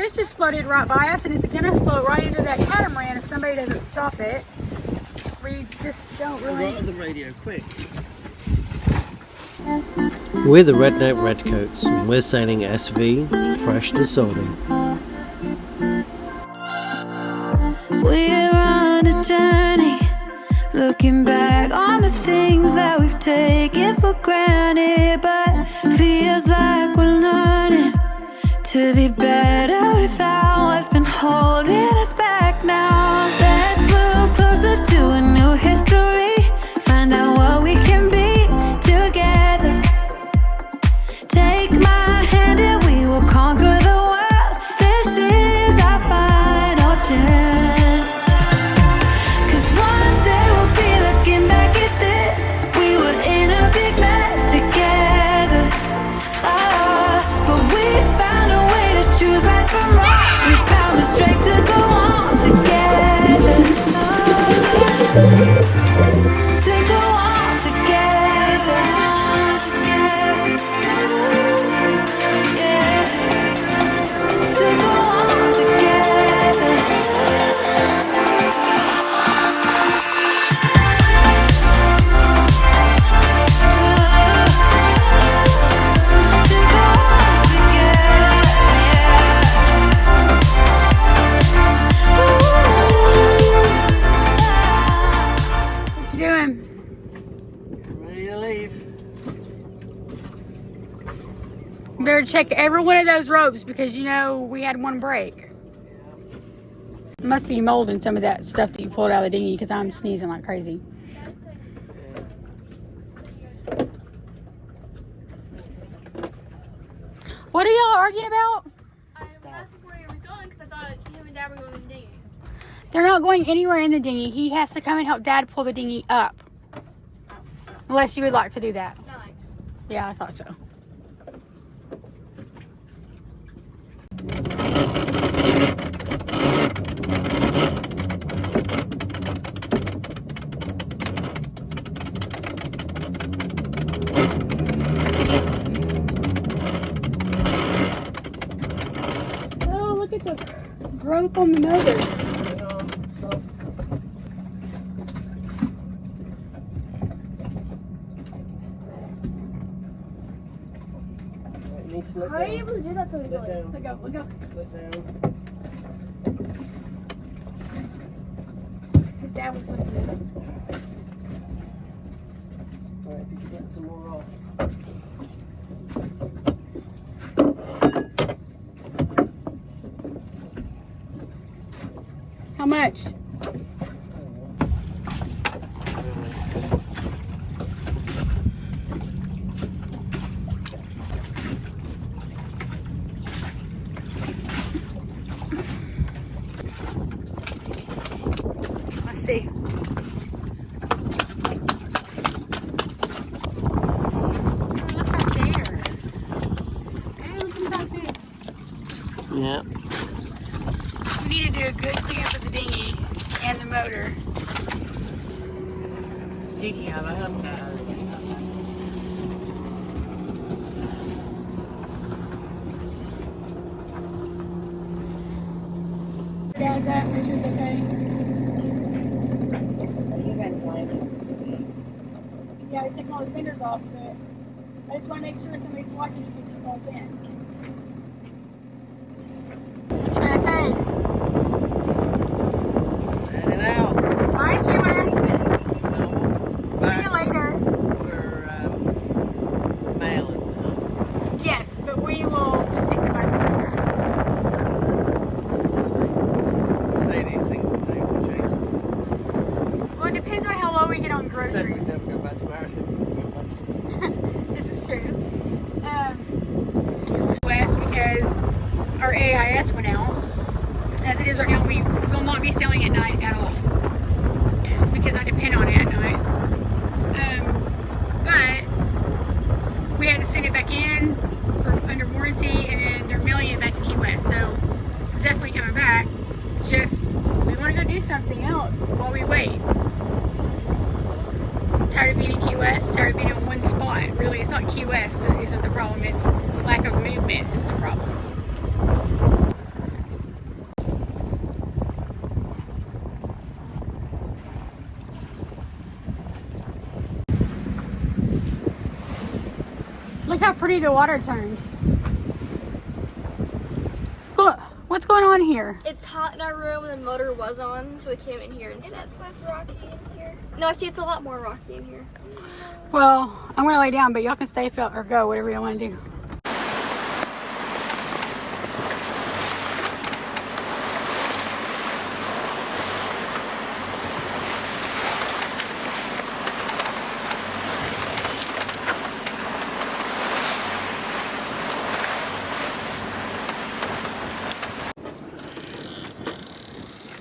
this just floated right by us, and it's gonna float right into that catamaran if somebody doesn't stop it. We just don't really. Right on the radio, quick. We're the Redneck Redcoats, and we're sailing SV fresh to salty. We're on a journey, looking back on the things that we've taken for granted, but feels like we're learning to be better without what's been holding us back now. Let's move closer to a new history, find out what we can be together. Take my hand and we will conquer the world. This is our final chance. 'Cause one day we'll be looking back at this. We were in a big mess together. But we found a way to choose right from wrong. We found the strength to go on together. To go on together. Yeah. To go on together. What you doing? Ready to leave. You better check every one of those ropes because you know we had one break. It must be mold in some of that stuff that you pulled out of the dinghy because I'm sneezing like crazy. What are y'all arguing about? I was asking where you were going because I thought him and Dad were going in the dinghy. They're not going anywhere in the dinghy. He has to come and help Dad pull the dinghy up. Unless you would like to do that. Nice. Yeah, I thought so. Oh, look at the rope on the motor. How are you able to do that so easily? Let go, let go. Let down. His dad was going to do it. Alright, if you can get some more off. How much? Let's see. Look right there. Hey, look at this. Yeah. We need to do a good cleanup of the dinghy and the motor. Speaking of, I have Dad's at, make sure it's okay. Yeah, he's taking all the fingers off, but I just want to make sure somebody's watching in case he falls in. What you gonna say? heading out. Bye, Key West. See you Back later. for mail and stuff. Yes, but we will just take the bicycle back. We'll see. We say these things and they will change. Well, it depends on how low we get on Said we groceries. never go back to Marathon. This is true. West because our AIS went out. As it is right now, we will not be sailing at night at all because I depend on it at night. But we had to send it back in for under warranty, and then they're mailing it back to Key West. So we're definitely coming back. Just we want to go do something else while we wait. Tired of being in Key West, tired of being in one spot. Really, it's not Key West that isn't the problem, it's lack of movement is the problem. how pretty the water turned. Look, what's going on here? It's hot in our room and the motor was on, so we came in here instead. It's less rocky in here. No, actually, it's a lot more rocky in here. Well, I'm gonna lay down, but y'all can stay or go, whatever you want to do.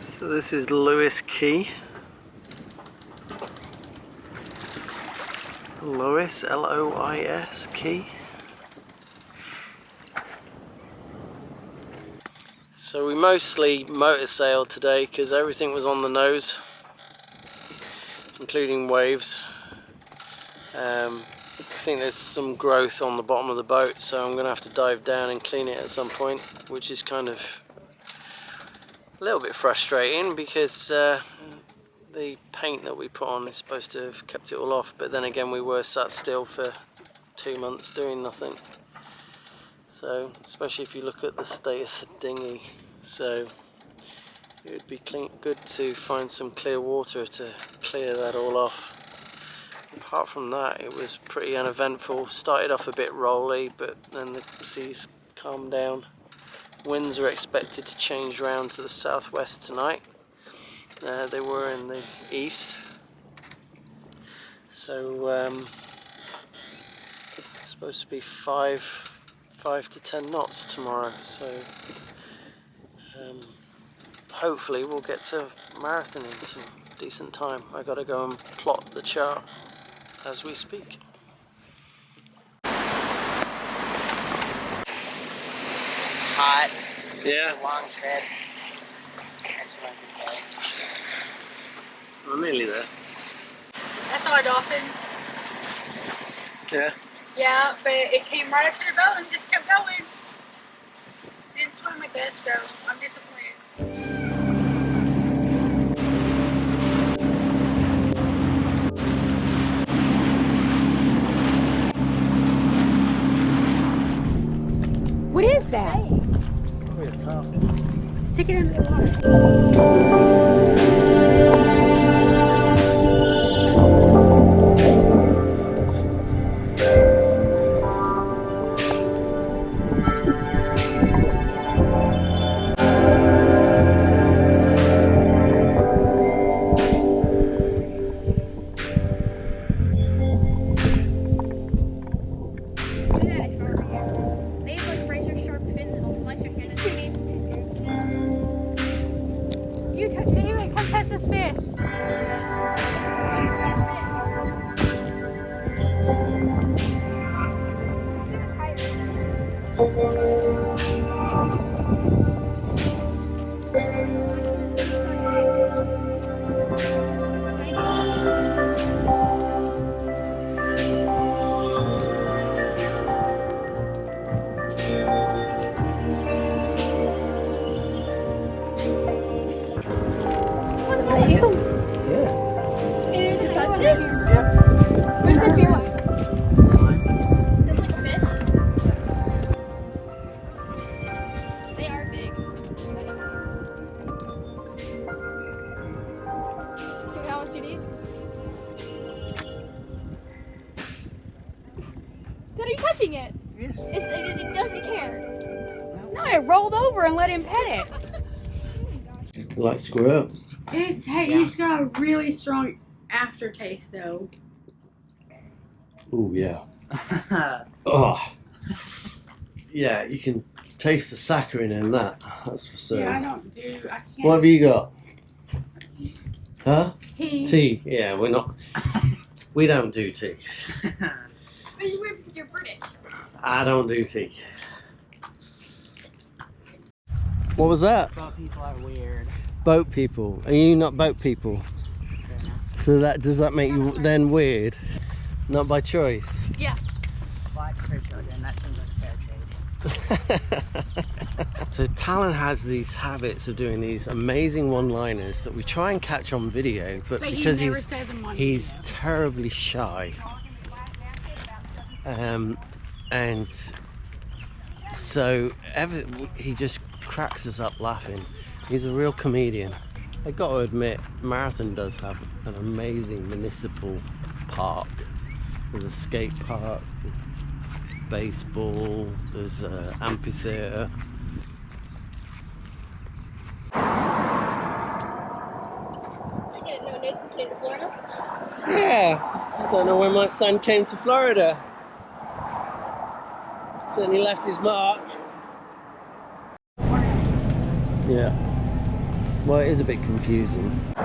So this is Lois Key. Lois, L-O-I-S, Key. So we mostly motor sailed today because everything was on the nose, including waves. I think there's some growth on the bottom of the boat, so I'm going to have to dive down and clean it at some point, which is kind of a little bit frustrating because the paint that we put on is supposed to have kept it all off, but then again we were sat still for 2 months doing nothing. So, especially if you look at the state of the dinghy, so it would be good to find some clear water to clear that all off. Apart from that, it was pretty uneventful. Started off a bit rolly, but then the seas calmed down. Winds are expected to change round to the southwest tonight. They were in the east, so it's supposed to be 5 to 10 knots tomorrow. So hopefully we'll get to marathon in some decent time. I got to go and plot the chart as we speak. Hot. Yeah. It's a long trip. We're nearly there. That's our dolphin. Yeah. Yeah, but it came right up to the boat and just kept going. Didn't swim with us, so I'm disappointed. What is that? Probably a tarpon. Stick it in the water. Touching it. Yeah. It doesn't care. No, it rolled over and let him pet it. You like squirrel? He's got a really strong aftertaste, though. Oh yeah. Oh. Yeah, you can taste the saccharin in that. That's for certain. Yeah, I can't. What have you got? Huh? Tea. Tea. Yeah, we're not. We don't do tea. You're British. I don't do tea. What was that? Boat people are weird. Boat people. Are you not boat people? So does that make you then weird? Not by choice? Yeah. Black for children, that seems like fair trade. So Talon has these habits of doing these amazing one-liners that we try and catch on video, but because he never says them on he's video. terribly shy, and so he just cracks us up laughing. He's a real comedian. I got to admit, Marathon does have an amazing municipal park. There's a skate park, there's baseball, there's an amphitheatre. I didn't know Nathan came to Florida. Yeah, I don't know when my son came to Florida. Certainly left his mark. Yeah. Well, it is a bit confusing. This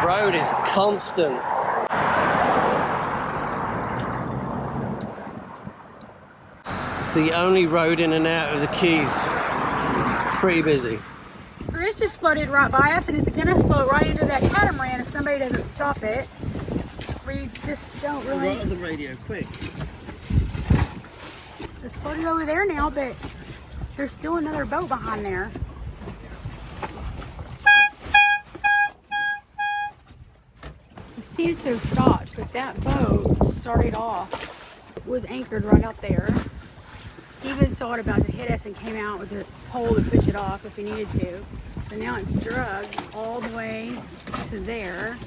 road is constant. It's the only road in and out of the Keys. It's pretty busy. This just floated right by us, and it's gonna float right into that catamaran if somebody doesn't stop it. We just don't really. Right on the radio, quick. It's floated over there now, but there's still another boat behind there. It seems to have stopped, but that boat started off, was anchored right out there. Steven saw it about to hit us and came out with a pole to push it off if he needed to. But now it's drugged all the way to there.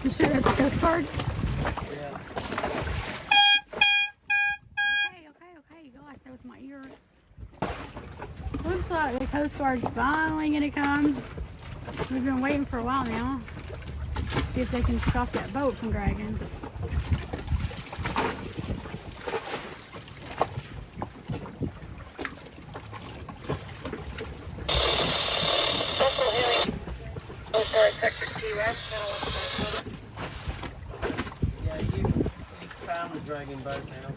You sure that's the Coast Guard? Yeah. Okay. Gosh, that was my ear. Looks like the Coast Guard's finally gonna come. We've been waiting for a while now. See if they can stop that boat from dragging. Yeah, you found the dragging boat now.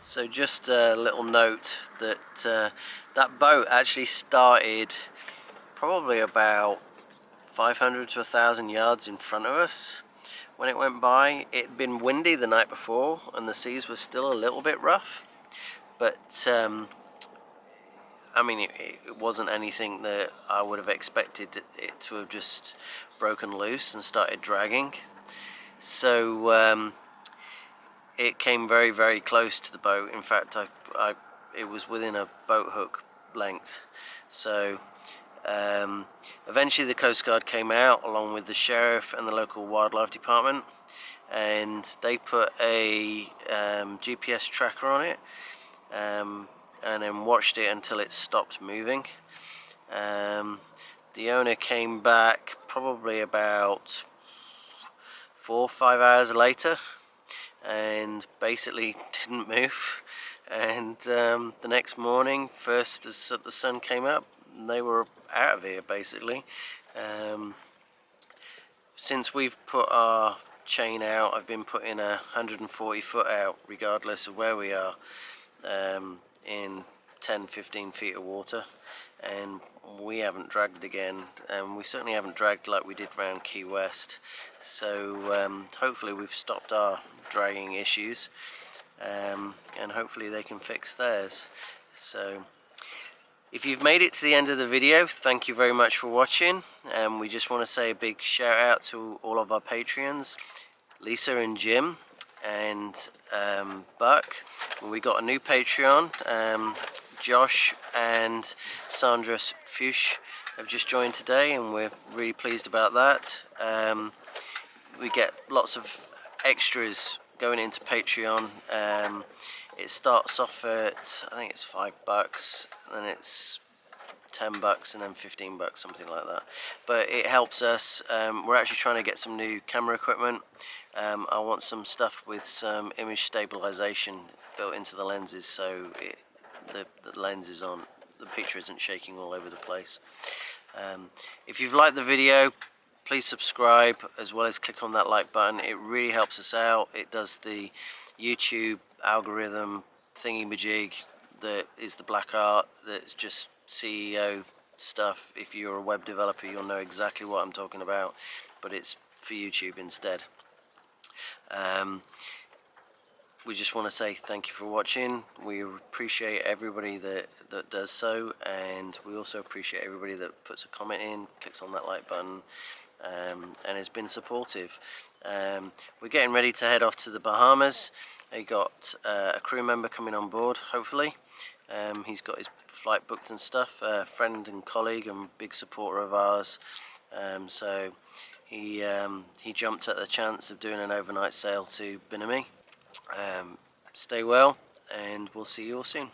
So just a little note that that boat actually started probably about 500 to 1,000 yards in front of us when it went by. It had been windy the night before and the seas were still a little bit rough, but I mean it wasn't anything that I would have expected it to have just broken loose and started dragging. So it came very, very close to the boat. In fact, it was within a boat hook length. So eventually the Coast Guard came out along with the sheriff and the local wildlife department, and they put a GPS tracker on it and then watched it until it stopped moving. The owner came back probably about 4 or 5 hours later and basically didn't move, and the next morning, first as the sun came up, they were out of here basically. Since we've put our chain out, I've been putting 140 foot out regardless of where we are, in 10-15 feet of water, and we haven't dragged again, and we certainly haven't dragged like we did around Key West. So hopefully we've stopped our dragging issues, and hopefully they can fix theirs. So if you've made it to the end of the video, thank you very much for watching, and we just want to say a big shout out to all of our Patreons, Lisa and Jim and Buck. We got a new Patreon, Josh and Sandra Fuchs have just joined today, and we're really pleased about that. We get lots of extras going into Patreon. It starts off at, I think it's $5, then it's $10 and then $15, something like that. But it helps us. We're actually trying to get some new camera equipment. I want some stuff with some image stabilization built into the lenses, so the lens is on, the picture isn't shaking all over the place. If you've liked the video, please subscribe as well as click on that like button. It really helps us out. It does the YouTube algorithm thingy-majig that is the black art that's just CEO stuff. If you're a web developer, you'll know exactly what I'm talking about, but it's for YouTube instead. We just want to say thank you for watching. We appreciate everybody that does so, and we also appreciate everybody that puts a comment in, clicks on that like button, and has been supportive. We're getting ready to head off to the Bahamas. I got a crew member coming on board, hopefully. He's got his flight booked and stuff, a friend and colleague and big supporter of ours. So he jumped at the chance of doing an overnight sail to Binami. Stay well, and we'll see you all soon.